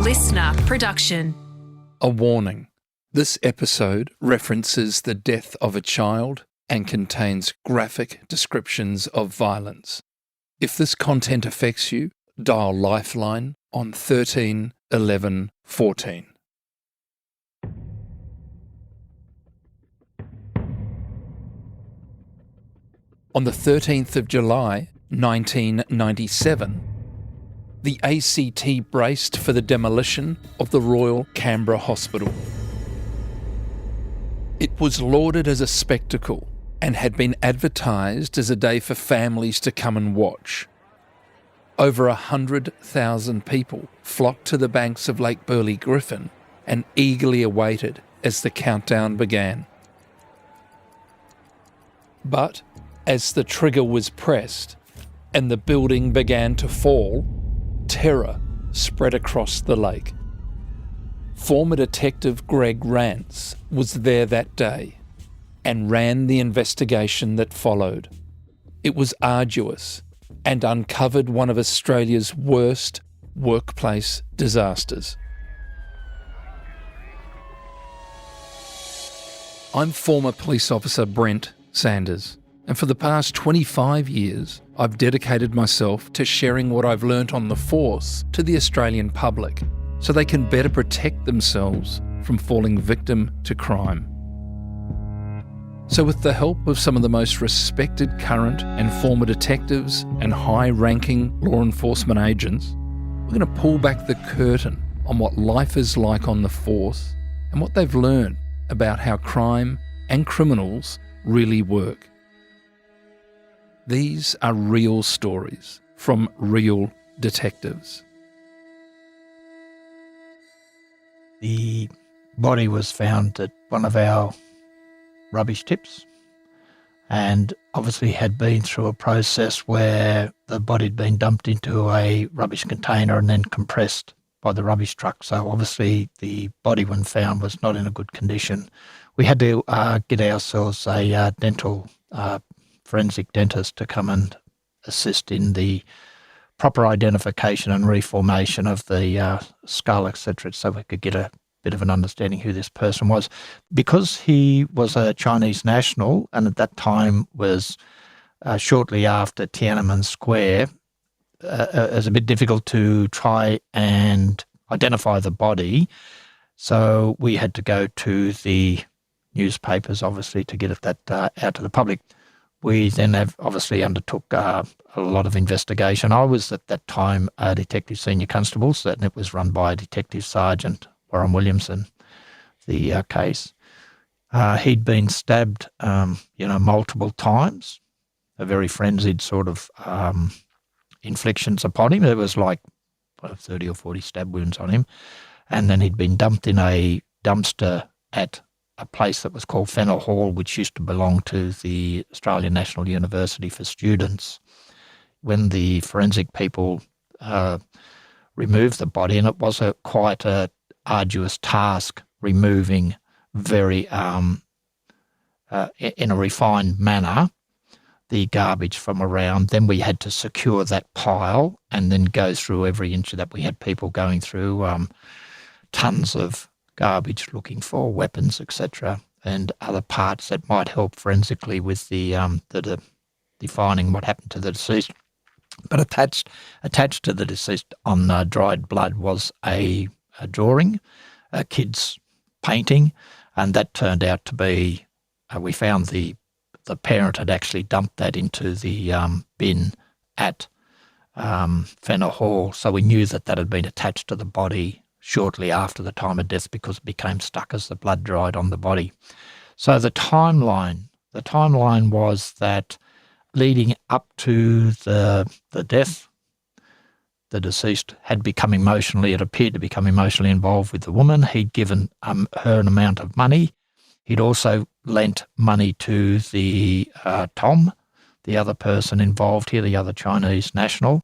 LiSTNR production. A warning. This episode references the death of a child and contains graphic descriptions of violence. If this content affects you, dial Lifeline on 13 11 14. On the 13th of July, 1997, the ACT braced for the demolition of the Royal Canberra Hospital. It was lauded as a spectacle and had been advertised as a day for families to come and watch. Over 100,000 people flocked to the banks of Lake Burley-Griffin and eagerly awaited as the countdown began. But as the trigger was pressed and the building began to fall, terror spread across the lake. Former Detective Greg Ranse was there that day and ran the investigation that followed. It was arduous and uncovered one of Australia's worst workplace disasters. I'm former police officer Brent Sanders, and for the past 25 years, I've dedicated myself to sharing what I've learnt on the force to the Australian public so they can better protect themselves from falling victim to crime. So with the help of some of the most respected current and former detectives and high-ranking law enforcement agents, we're going to pull back the curtain on what life is like on the force and what they've learned about how crime and criminals really work. These are real stories from real detectives. The body was found at one of our rubbish tips and obviously had been through a process where the body had been dumped into a rubbish container and then compressed by the rubbish truck. So obviously the body, when found, was not in a good condition. We had to get ourselves a dental forensic dentist to come and assist in the proper identification and reformation of the skull, etc., so we could get a bit of an understanding who this person was. Because he was a Chinese national and at that time was shortly after Tiananmen Square, it was a bit difficult to try and identify the body. So we had to go to the newspapers, obviously, to get that out to the public. We then obviously undertook a lot of investigation. I was at that time a detective senior constable, so it was run by Detective Sergeant Warren Williamson, the case. He'd been stabbed, multiple times, a very frenzied sort of inflictions upon him. There was like 30 or 40 stab wounds on him. And then he'd been dumped in a dumpster at a place that was called Fennell Hall, which used to belong to the Australian National University for Students. When the forensic people removed the body, and it was quite an arduous task removing very, in a refined manner, the garbage from around. Then we had to secure that pile and then go through every inch of that. We had people going through tons of garbage looking for weapons, etc., and other parts that might help forensically with the defining what happened to the deceased. But attached to the deceased on dried blood was a drawing, a kid's painting, and that turned out to be, we found the parent had actually dumped that into the bin at Fennell Hall, so we knew that had been attached to the body shortly after the time of death because it became stuck as the blood dried on the body. So the timeline was that leading up to the death, the deceased had become it appeared to become emotionally involved with the woman. He'd given her an amount of money. He'd also lent money to the Tom, the other person involved here, the other Chinese national.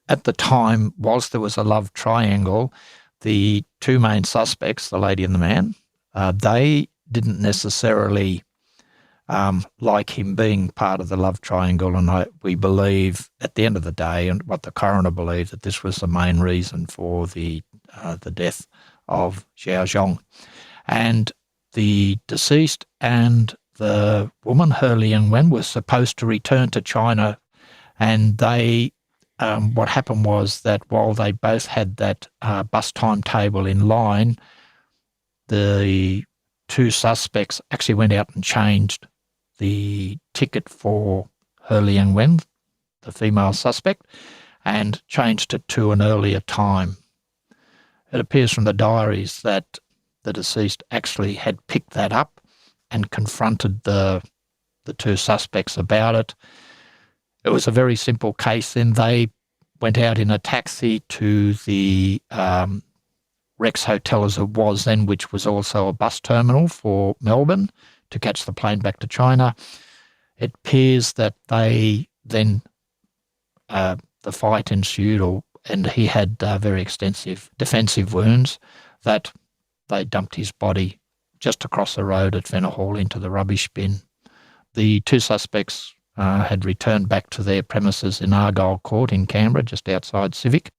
At the time, whilst there was a love triangle, the two main suspects, the lady and the man, they didn't necessarily like him being part of the love triangle, and we believe at the end of the day, and what the coroner believed, that this was the main reason for the the death of Xiao Zhong. And the deceased and the woman, He Liangwen, was supposed to return to China, and they what happened was that while they both had that bus timetable in line, the two suspects actually went out and changed the ticket for He Liangwen, the female suspect, and changed it to an earlier time. It appears from the diaries that the deceased actually had picked that up and confronted the two suspects about it. It was a very simple case. Then they went out in a taxi to the Rex Hotel, as it was then, which was also a bus terminal for Melbourne, to catch the plane back to China. It appears that they then, the fight ensued, and he had very extensive defensive wounds, that they dumped his body just across the road at Venner Hall into the rubbish bin. The two suspects had returned back to their premises in Argyle Court in Canberra, just outside Civic.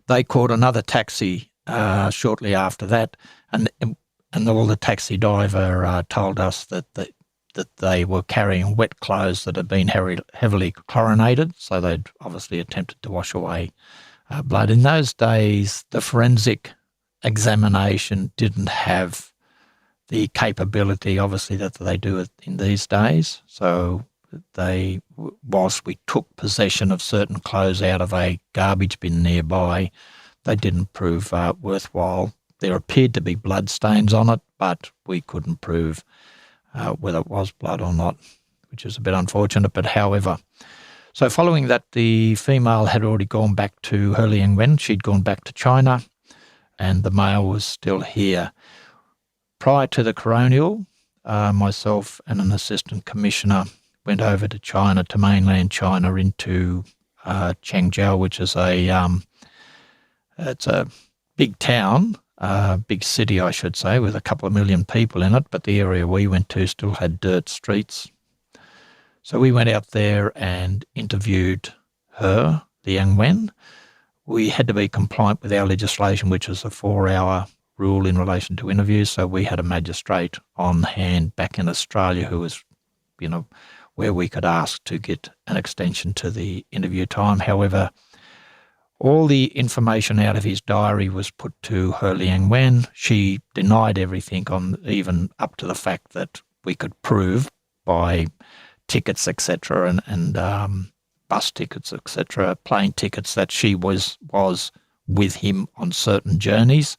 They caught another taxi shortly after that, and the taxi driver told us that they were carrying wet clothes that had been heavily chlorinated, so they'd obviously attempted to wash away blood. In those days, the forensic examination didn't have the capability, obviously, that they do in these days. So whilst we took possession of certain clothes out of a garbage bin nearby, they didn't prove worthwhile. There appeared to be blood stains on it, but we couldn't prove whether it was blood or not, which is a bit unfortunate. But however, so following that, the female had already gone back to He Liangwen. She'd gone back to China, and the male was still here. Prior to the coronial, myself and an assistant commissioner went over to China, to mainland China, into Changzhou, which is it's a big town, big city, I should say, with a couple of million people in it, but the area we went to still had dirt streets. So we went out there and interviewed her, Liangwen. We had to be compliant with our legislation, which is a 4-hour rule in relation to interviews. So we had a magistrate on hand back in Australia who was, where we could ask to get an extension to the interview time. However, all the information out of his diary was put to He Liangwen. She denied everything, even up to the fact that we could prove by tickets, etc., and bus tickets, etc., plane tickets, that she was with him on certain journeys,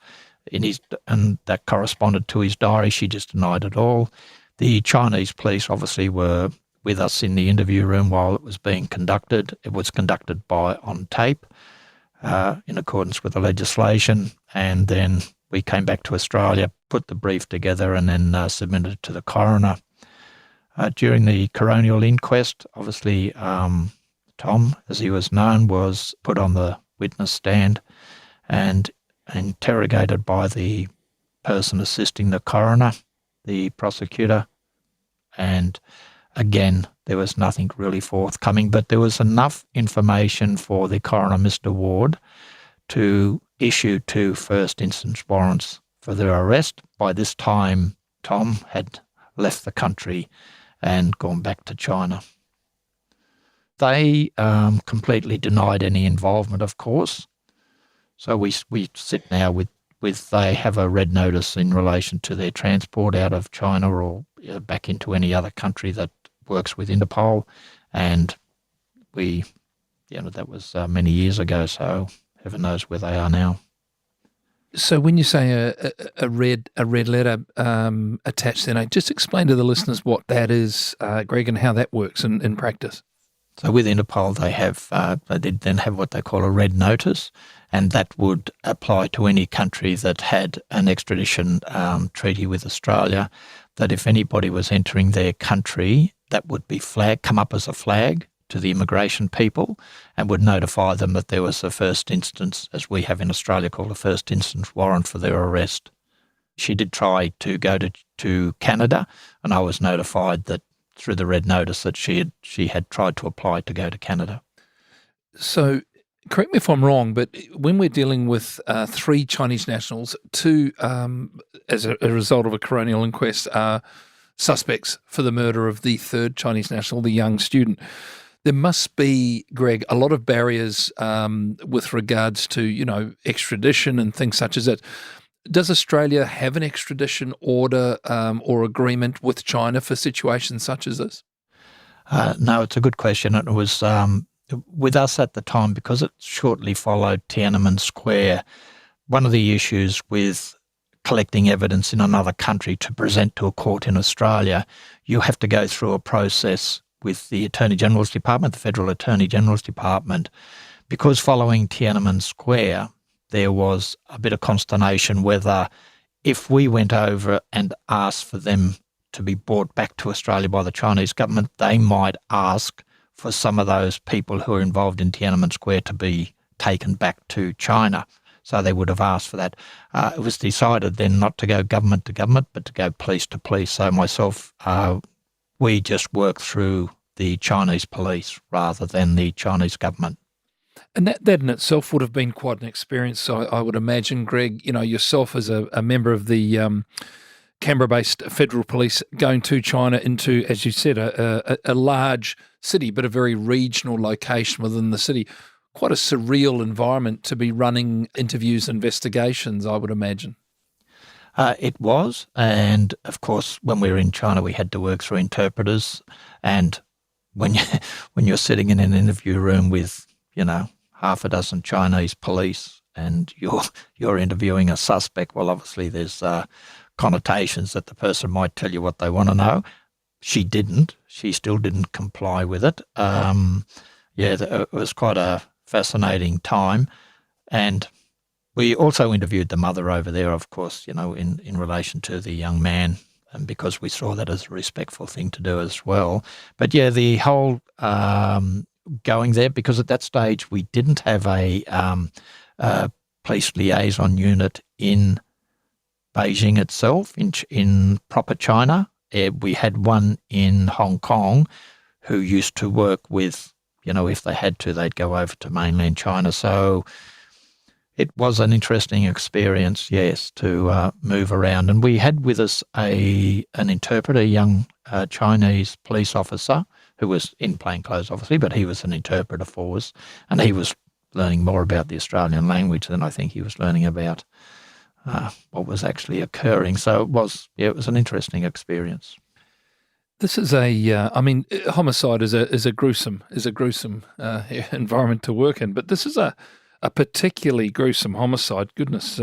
and that corresponded to his diary. She just denied it all. The Chinese police obviously were with us in the interview room while it was being conducted. It was conducted on tape, in accordance with the legislation, and then we came back to Australia, put the brief together, and then submitted it to the coroner. During the coronial inquest, obviously Tom, as he was known, was put on the witness stand and interrogated by the person assisting the coroner, the prosecutor, and again, there was nothing really forthcoming, but there was enough information for the coroner, Mr. Ward, to issue 2 first instance warrants for their arrest. By this time, Tom had left the country and gone back to China. They completely denied any involvement, of course. So we sit now with they have a red notice in relation to their transport out of China or back into any other country that works with Interpol, and that was many years ago, so heaven knows where they are now. So when you say a red letter attached, then just explain to the listeners what that is, Greg, and how that works in practice. So with Interpol, they did then have what they call a red notice, and that would apply to any country that had an extradition treaty with Australia, that if anybody was entering their country, that would be come up as a flag to the immigration people and would notify them that there was a first instance, as we have in Australia, called a first instance warrant for their arrest. She did try to go to Canada, and I was notified that through the red notice that she had tried to apply to go to Canada. So Correct me if I'm wrong, but when we're dealing with 3 Chinese nationals, 2, as a result of a coronial inquest, are suspects for the murder of the 3rd Chinese national, the young student. There must be, Greg, a lot of barriers with regards to, extradition and things such as that. Does Australia have an extradition order or agreement with China for situations such as this? No, it's a good question. It was with us at the time, because it shortly followed Tiananmen Square. One of the issues with collecting evidence in another country to present to a court in Australia, you have to go through a process with the Attorney General's Department, the Federal Attorney General's Department, because following Tiananmen Square, there was a bit of consternation whether if we went over and asked for them to be brought back to Australia by the Chinese government, they might ask for some of those people who are involved in Tiananmen Square to be taken back to China. So they would have asked for that. It was decided then not to go government to government, but to go police to police. So myself, we just worked through the Chinese police rather than the Chinese government. And that in itself would have been quite an experience, I would imagine, Greg. Yourself as a member of the Canberra-based federal police going to China into, as you said, a large city, but a very regional location within the city. Quite a surreal environment to be running interviews, investigations, I would imagine. It was, and of course, when we were in China, we had to work through interpreters. And when you're sitting in an interview room with, half a dozen Chinese police, and you're interviewing a suspect, well, obviously there's connotations that the person might tell you what they want to know. She didn't. She still didn't comply with it. It was quite a fascinating time. And we also interviewed the mother over there, of course, in relation to the young man, and because we saw that as a respectful thing to do as well. But yeah, the whole going there, because at that stage we didn't have a police liaison unit in Beijing itself, in proper China. We had one in Hong Kong who used to work with, if they had to, they'd go over to mainland China. So it was an interesting experience, yes, to move around. And we had with us an interpreter, a young Chinese police officer who was in plain clothes, obviously, but he was an interpreter for us. And he was learning more about the Australian language than I think he was learning about what was actually occurring. So it was an interesting experience. This is homicide is a gruesome environment to work in, but this is a particularly gruesome homicide. Goodness,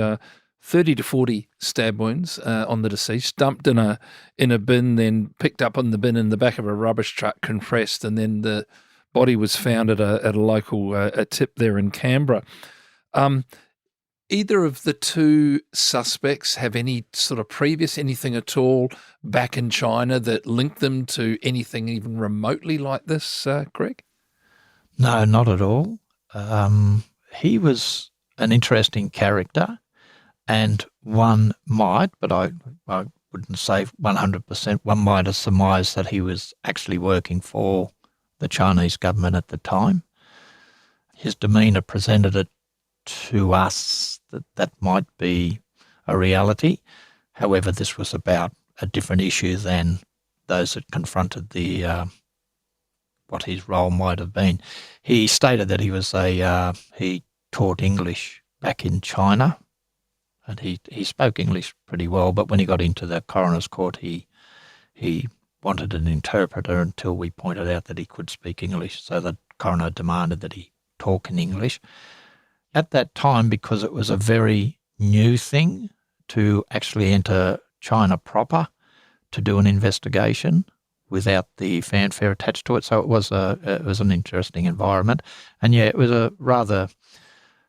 30 to 40 stab wounds on the deceased, dumped in a bin, then picked up on the bin in the back of a rubbish truck, compressed, and then the body was found at a local a tip there in Canberra. Either of the 2 suspects have any sort of anything at all back in China that linked them to anything even remotely like this, Greg? No, not at all. He was an interesting character, and one might, but I wouldn't say 100%, one might have surmised that he was actually working for the Chinese government at the time. His demeanour presented it to us that might be a reality. However, this was about a different issue than those that confronted what his role might have been. He stated that he taught English back in China, and he spoke English pretty well, but when he got into the coroner's court, he wanted an interpreter until we pointed out that he could speak English, so the coroner demanded that he talk in English. At that time, because it was a very new thing to actually enter China proper to do an investigation without the fanfare attached to it, so it was an interesting environment. And yeah, it was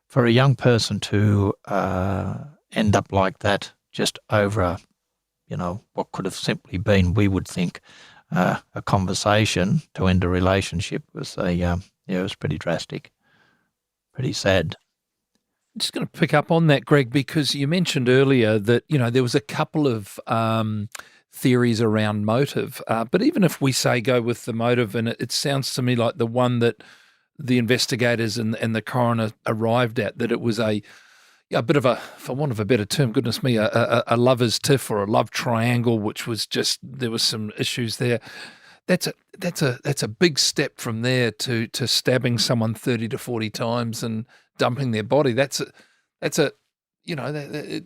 for a young person to end up like that, just over what could have simply been, we would think, a conversation to end a relationship, was it was pretty drastic, pretty sad. I'm just going to pick up on that, Greg, because you mentioned earlier that, there was a couple of theories around motive. But even if we say go with the motive, and it sounds to me like the one that the investigators and the coroner arrived at, that it was a bit of a, for want of a better term, goodness me, a lover's tiff or a love triangle, which was just, there was some issues there. That's a big step from there to stabbing someone 30 to 40 times and dumping their body. That's a you know,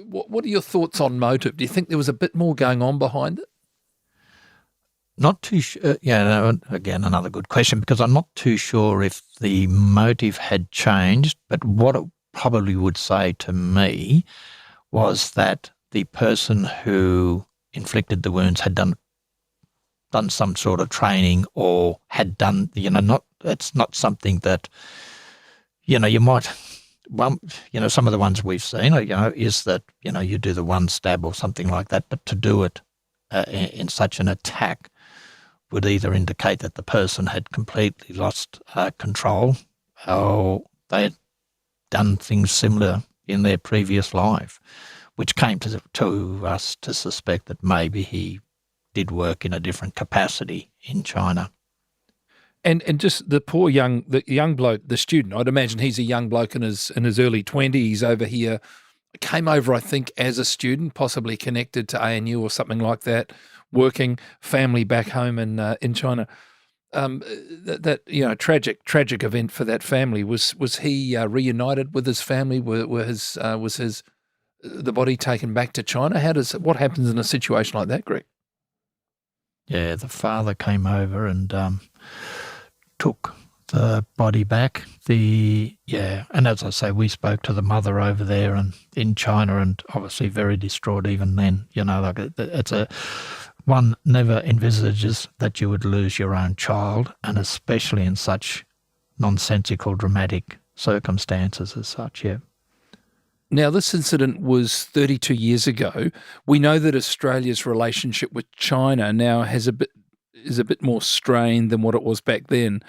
what are your thoughts on motive? Do you think there was a bit more going on behind it? Not too sure. Again, another good question, because I'm not too sure if the motive had changed, but what it probably would say to me was that the person who inflicted the wounds had done some sort of training, or had done, it's not something that, you might, some of the ones we've seen, is that, you do the one stab or something like that, but to do it in such an attack would either indicate that the person had completely lost control, or they had done things similar in their previous life, which came to us to suspect that maybe he did work in a different capacity in China. And just the poor young bloke, the student, I'd imagine he's a young bloke in his early 20s over here, came over, I think, as a student, possibly connected to ANU or something like that, working, family back home in China. Tragic event for that family. Was he reunited with his family? Was the body taken back to China? What happens in a situation like that, Greg? Yeah, the father came over and took the body back. And as I say, we spoke to the mother over there and in China, and obviously very distraught even then. It's one never envisages that you would lose your own child, and especially in such nonsensical, dramatic circumstances as such, yeah. Now, this incident was 32 years ago. We know that Australia's relationship with China now is a bit more strained than what it was back then.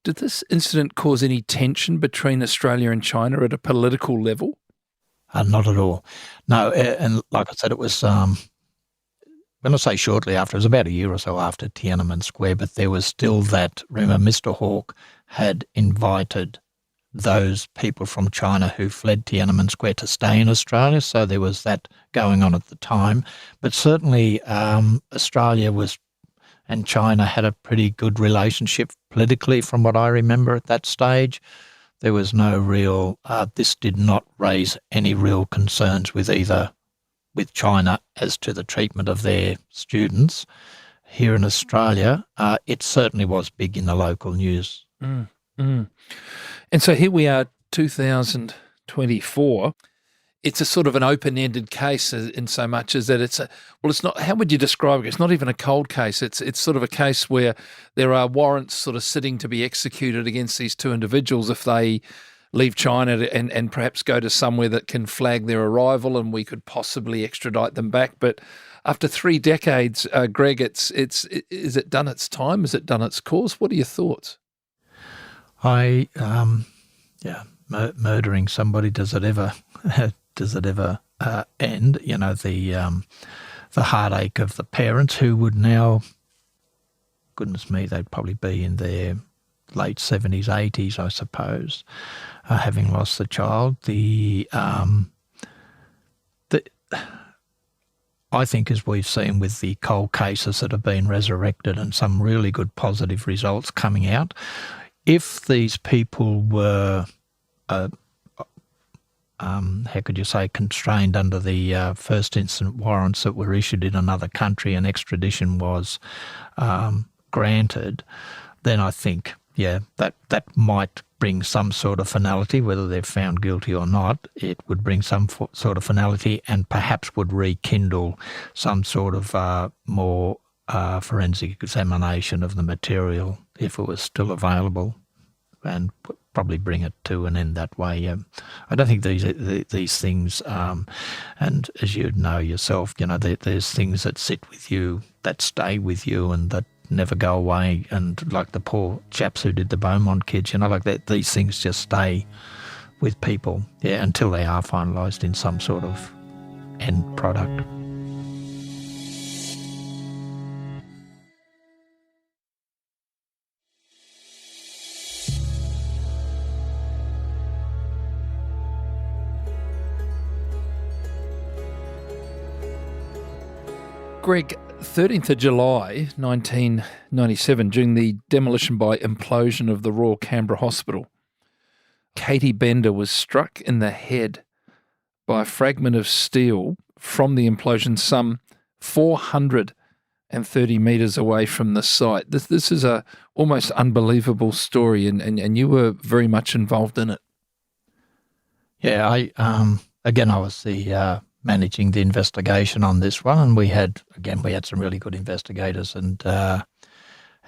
Did this incident cause any tension between Australia and China at a political level? Not at all. No, and like I said, it was, when I say shortly after, it was about a year or so after Tiananmen Square, but there was still that, remember, Mr. Hawke had invited those people from China who fled Tiananmen Square to stay in Australia, so there was that going on at the time. But certainly Australia and China had a pretty good relationship politically, from what I remember at that stage. There was no real, this did not raise any real concerns with China as to the treatment of their students. Here in Australia, it certainly was big in the local news. And so here we are, 2024. It's a sort of an open-ended case in so much as that it's not, how would you describe it? It's not even a cold case. It's sort of a case where there are warrants sort of sitting to be executed against these two individuals if they leave China and perhaps go to somewhere that can flag their arrival, and we could possibly extradite them back. But after 3 decades, Greg, is it done its time? Is it done its course? What are your thoughts? Murdering somebody, does it ever end? The heartache of the parents who would now, goodness me, they'd probably be in their late 70s, 80s, I suppose, having lost the child. I think, as we've seen with the cold cases that have been resurrected and some really good positive results coming out, if these people were, constrained under the first instance warrants that were issued in another country and extradition was granted, then I think, that might bring some sort of finality, whether they're found guilty or not. It would bring some sort of finality, and perhaps would rekindle some sort of more forensic examination of the material if it was still available, and probably bring it to an end that way. I don't think these things, and as you know yourself, there's things that sit with you, that stay with you, and that never go away. And like the poor chaps who did the Beaumont kids, like that, these things just stay with people, until they are finalised in some sort of end product. Greg, 13th of July 1997, during the demolition by implosion of the Royal Canberra Hospital, Katie Bender was struck in the head by a fragment of steel from the implosion some 430 metres away from the site. This is a almost unbelievable story, and you were very much involved in it. Yeah, I was the managing the investigation on this one, and we had some really good investigators, and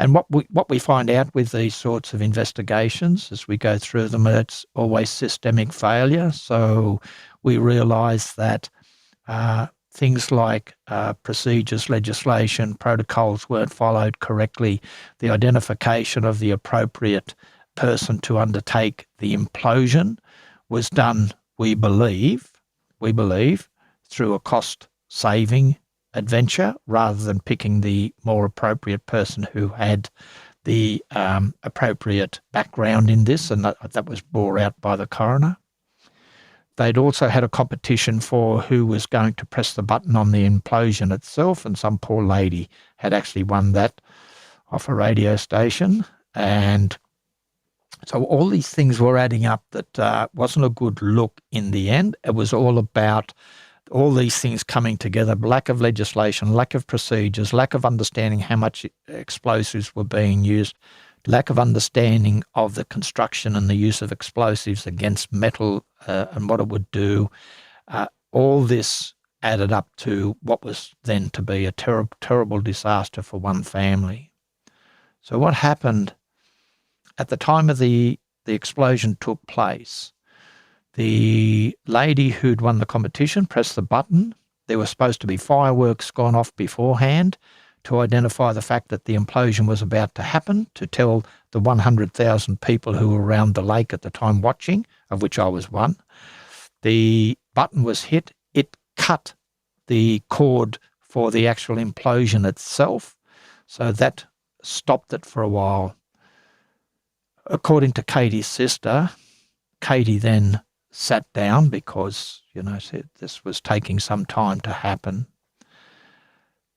what we find out with these sorts of investigations as we go through them, it's always systemic failure. So we realise that things like procedures, legislation, protocols weren't followed correctly. The identification of the appropriate person to undertake the implosion was done, we believe, through a cost-saving adventure rather than picking the more appropriate person who had the appropriate background in this, and that was bore out by the coroner. They'd also had a competition for who was going to press the button on the implosion itself, and some poor lady had actually won that off a radio station. And so all these things were adding up that wasn't a good look in the end. It was all about all these things coming together: lack of legislation, lack of procedures, lack of understanding how much explosives were being used, lack of understanding of the construction and the use of explosives against metal and what it would do. All this added up to what was then to be a terrible disaster for one family. So what happened at the time of the explosion took place? The lady who'd won the competition pressed the button. There were supposed to be fireworks gone off beforehand to identify the fact that the implosion was about to happen, to tell the 100,000 people who were around the lake at the time watching, of which I was one. The button was hit. It cut the cord for the actual implosion itself, so that stopped it for a while. According to Katie's sister, Katie then sat down because, said this was taking some time to happen.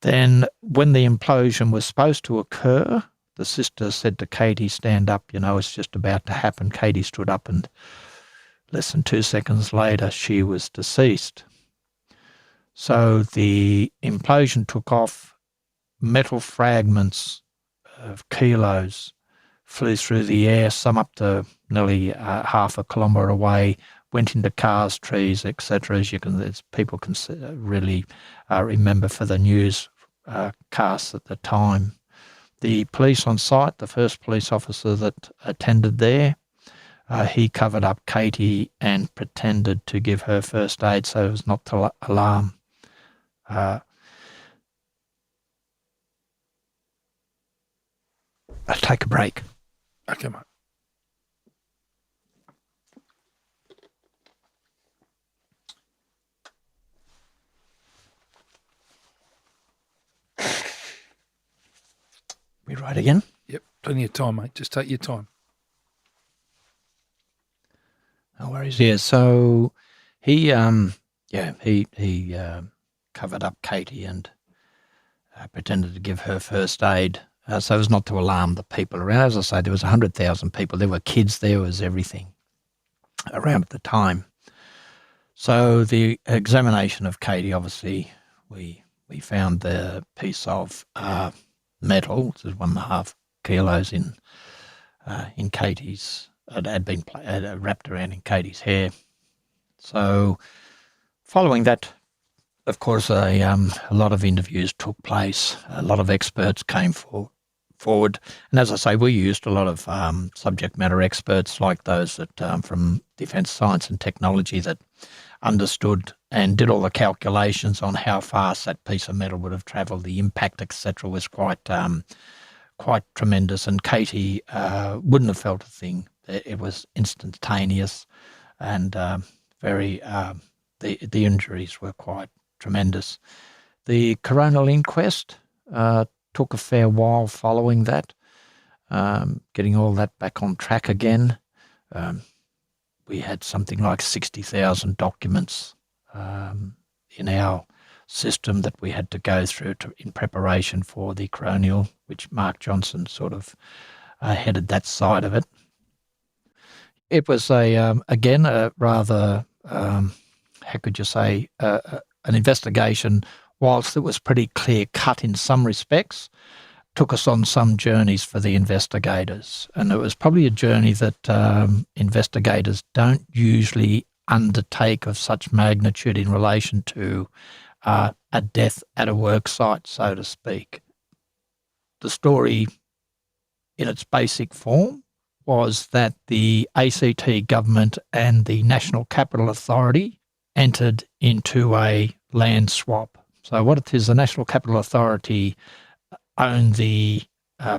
Then when the implosion was supposed to occur, the sister said to Katie, "Stand up, it's just about to happen." Katie stood up, and less than 2 seconds later, she was deceased. So the implosion took off. Metal fragments of kilos flew through the air, some up to nearly half a kilometre away, went into cars, trees, etc. As people can really remember for the news casts at the time. The police on site, the first police officer that attended there, he covered up Katie and pretended to give her first aid so as not to alarm. I'll take a break. Okay, mate. We right again? Yep, plenty of time, mate. Just take your time. No worries. Yeah, so he covered up Katie and pretended to give her first aid so as not to alarm the people around. As I say, there was 100,000 people. There were kids, there was everything around at the time. So the examination of Katie, obviously, we found the piece of metal, which is 1.5 kilos in Katie's. It had been wrapped around in Katie's hair. So following that, of course, a lot of interviews took place. A lot of experts came forward. And as I say, we used a lot of subject matter experts like those that from Defence Science and Technology that understood and did all the calculations on how fast that piece of metal would have travelled. The impact, etc., was quite tremendous. And Katie wouldn't have felt a thing. It was instantaneous, and the injuries were quite tremendous. The coronial inquest took a fair while following that, getting all that back on track again. We had something like 60,000 documents in our system that we had to go through in preparation for the coronial, which Mark Johnson sort of headed that side of it. It was again a rather how could you say an investigation, whilst it was pretty clear cut in some respects, took us on some journeys for the investigators. And it was probably a journey that investigators don't usually undertake of such magnitude in relation to a death at a work site, so to speak. The story in its basic form was that the ACT government and the National Capital Authority entered into a land swap. So what it is, the National Capital Authority own the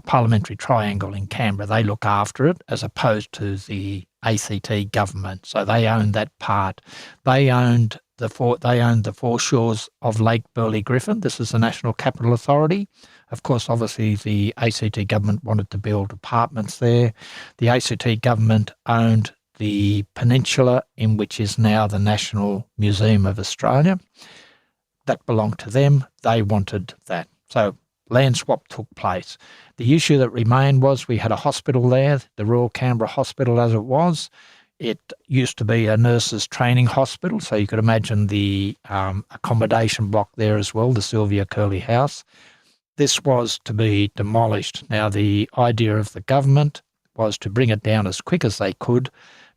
parliamentary triangle in Canberra. They look after it as opposed to the ACT government. So they own that part. They owned the foreshores of Lake Burley-Griffin. This is the National Capital Authority. Of course, obviously, the ACT government wanted to build apartments there. The ACT government owned the peninsula, in which is now the National Museum of Australia. That belonged to them. They wanted that. So land swap took place. The issue that remained was we had a hospital there, the Royal Canberra Hospital as it was. It used to be a nurses' training hospital, so you could imagine the accommodation block there as well, the Sylvia Curley House. This was to be demolished. Now, the idea of the government was to bring it down as quick as they could,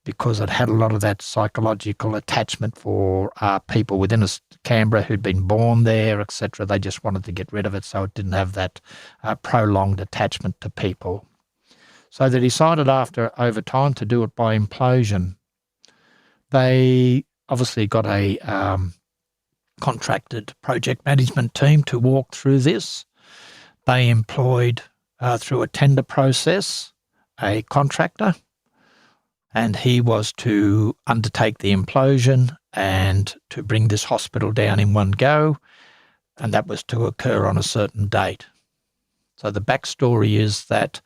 because it had a lot of that psychological attachment for people within Canberra who'd been born there, etc. They just wanted to get rid of it so it didn't have that prolonged attachment to people. So they decided over time to do it by implosion. They obviously got a contracted project management team to walk through this. They employed, through a tender process, a contractor, and he was to undertake the implosion and to bring this hospital down in one go, and that was to occur on a certain date. So the backstory is that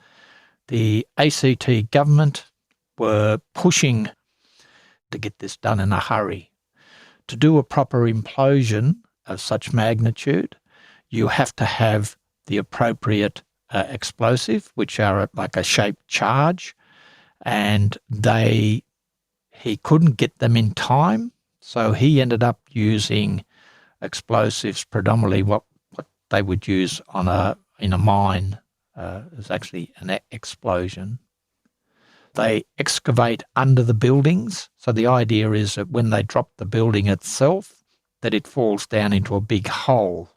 the ACT government were pushing to get this done in a hurry. To do a proper implosion of such magnitude, you have to have the appropriate explosive, which are like a shaped charge, and he couldn't get them in time, so he ended up using explosives, predominantly what they would use in a mine. Is actually an explosion. They excavate under the buildings, so the idea is that when they drop the building itself, that it falls down into a big hole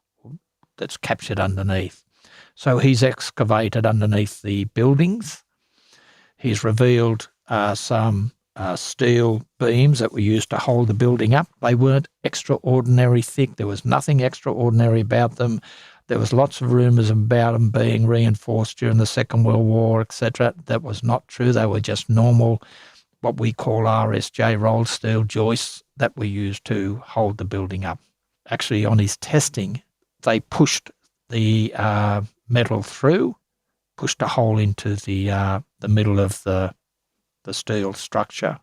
that's captured underneath. So he's excavated underneath the buildings. He's revealed some steel beams that were used to hold the building up. They weren't extraordinary thick. There was nothing extraordinary about them. There was lots of rumours about them being reinforced during the Second World War, etc. That was not true. They were just normal, what we call RSJ, rolled steel joists that were used to hold the building up. Actually, on his testing, they pushed the metal through, pushed a hole into the middle of the steel structure.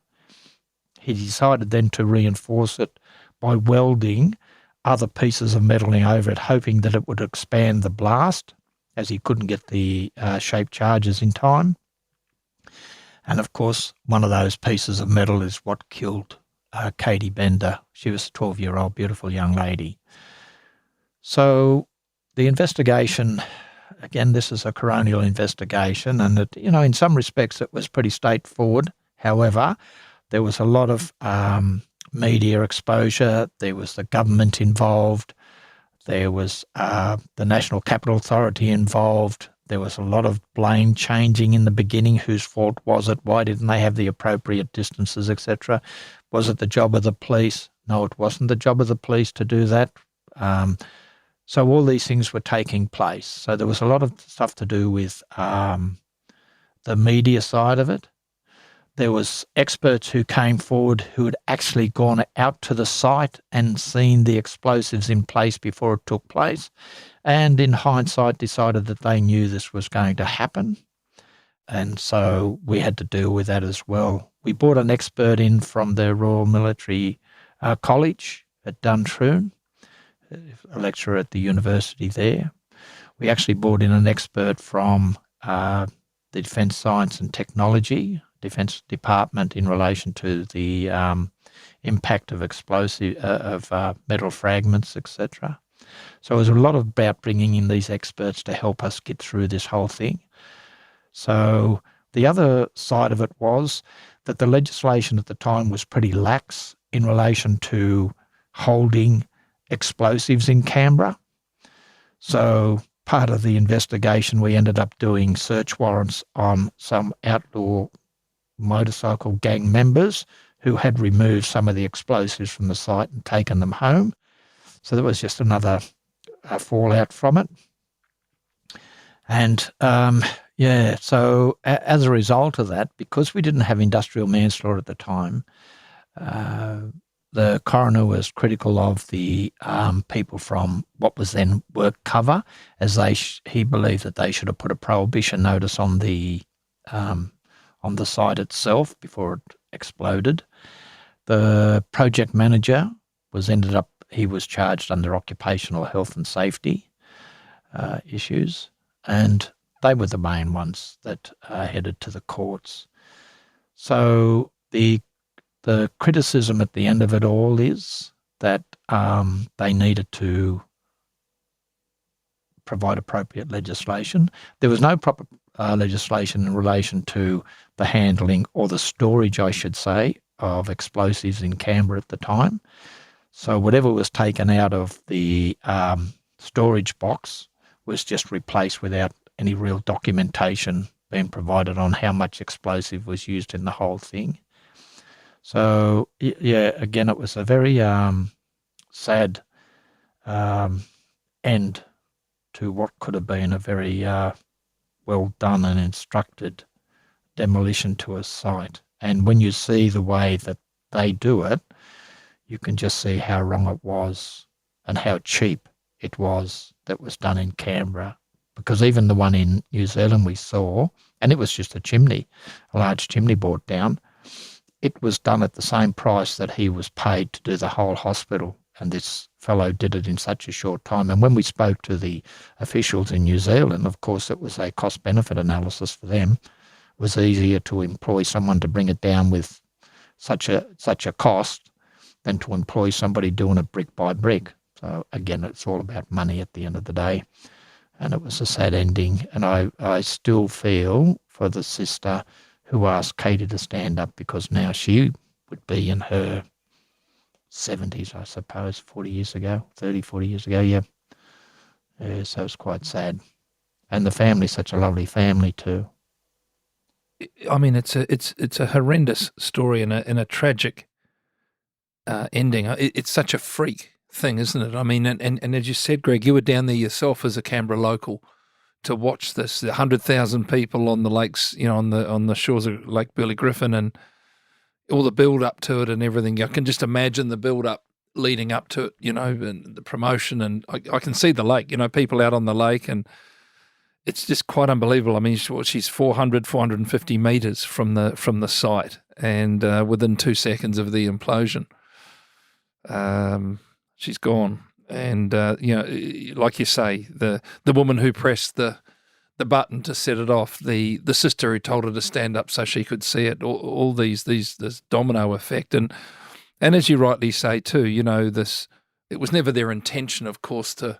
He decided then to reinforce it by welding other pieces of metaling over it, hoping that it would expand the blast, as he couldn't get the shaped charges in time. And of course, one of those pieces of metal is what killed Katie Bender. She was a 12-year-old beautiful young lady. So the investigation, again, this is a coronial investigation, and it, in some respects it was pretty straightforward. However, there was a lot of media exposure. There was the government involved. There was the National Capital Authority involved. There was a lot of blame changing in the beginning. Whose fault was it? Why didn't they have the appropriate distances, etc.? Was it the job of the police? No, it wasn't the job of the police to do that. So all these things were taking place. So there was a lot of stuff to do with the media side of it. There was experts who came forward who had actually gone out to the site and seen the explosives in place before it took place, and in hindsight decided that they knew this was going to happen. And so we had to deal with that as well. We brought an expert in from the Royal Military College at Duntroon a lecturer at the university there. We actually brought in an expert from the Defence Science and Technology, Defence Department, in relation to the impact of metal fragments, etc. So it was a lot about bringing in these experts to help us get through this whole thing. So the other side of it was that the legislation at the time was pretty lax in relation to holding explosives in Canberra. So part of the investigation, we ended up doing search warrants on some outlaw motorcycle gang members who had removed some of the explosives from the site and taken them home. So there was just another fallout from it. And so as a result of that, because we didn't have industrial manslaughter at the time, the coroner was critical of the people from what was then work cover, as he believed that they should have put a prohibition notice on the site itself before it exploded. The project manager he was charged under occupational health and safety issues, and they were the main ones that headed to the courts. So the criticism at the end of it all is that they needed to provide appropriate legislation. There was no proper legislation in relation to the handling or the storage, I should say, of explosives in Canberra at the time. So whatever was taken out of the storage box was just replaced without any real documentation being provided on how much explosive was used in the whole thing. So, again, it was a very sad end to what could have been a very well done and instructed demolition to a site. And when you see the way that they do it, you can just see how wrong it was and how cheap it was that was done in Canberra. Because even the one in New Zealand we saw, and it was just a large chimney brought down, it was done at the same price that he was paid to do the whole hospital. And this fellow did it in such a short time. And when we spoke to the officials in New Zealand, of course, it was a cost-benefit analysis for them. It was easier to employ someone to bring it down with such a cost than to employ somebody doing it brick by brick. So again, it's all about money at the end of the day. And it was a sad ending. And I still feel for the sister who asked Katie to stand up, because now she would be in her 70s, I suppose, 40 years ago, yeah. So it's quite sad. And the family's such a lovely family too. I mean, it's a horrendous story and a tragic ending. It's such a freak thing, isn't it? I mean, and as you said, Greg, you were down there yourself as a Canberra local to watch this. 100,000 people on the lakes, on the shores of Lake Burley Griffin, and all the build up to it and everything. I can just imagine the build up leading up to it, and the promotion, and I can see the lake, people out on the lake, and it's just quite unbelievable. I mean, she's 450 metres from the site, and within 2 seconds of the implosion, she's gone. And like you say, the woman who pressed the button to set it off, the sister who told her to stand up so she could see it, all this domino effect, and as you rightly say too, it was never their intention, of course, to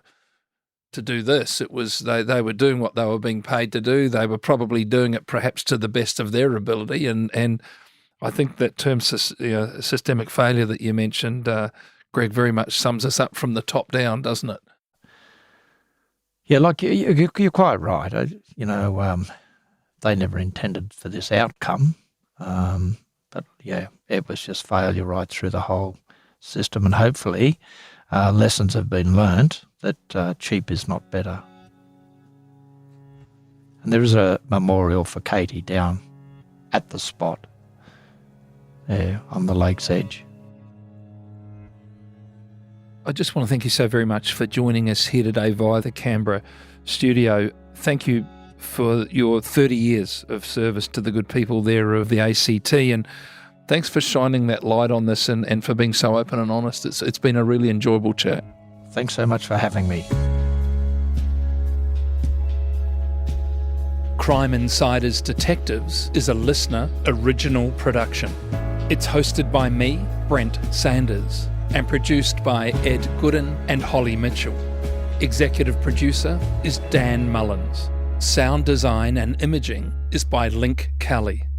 do this. It was they were doing what they were being paid to do. They were probably doing it perhaps to the best of their ability, and I think that term systemic failure that you mentioned, Greg, very much sums us up from the top down, doesn't it? Yeah, like you're quite right. They never intended for this outcome, but yeah, it was just failure right through the whole system, and hopefully lessons have been learnt that cheap is not better. And there is a memorial for Katie down at the spot there on the lake's edge. I just want to thank you so very much for joining us here today via the Canberra studio. Thank you for your 30 years of service to the good people there of the ACT, and thanks for shining that light on this and for being so open and honest. It's been a really enjoyable chat. Thanks so much for having me. Crime Insiders Detectives is a LiSTNR original production. It's hosted by me, Brent Sanders, and produced by Ed Gooden and Holly Mitchell. Executive producer is Dan Mullins. Sound design and imaging is by Link Kelly.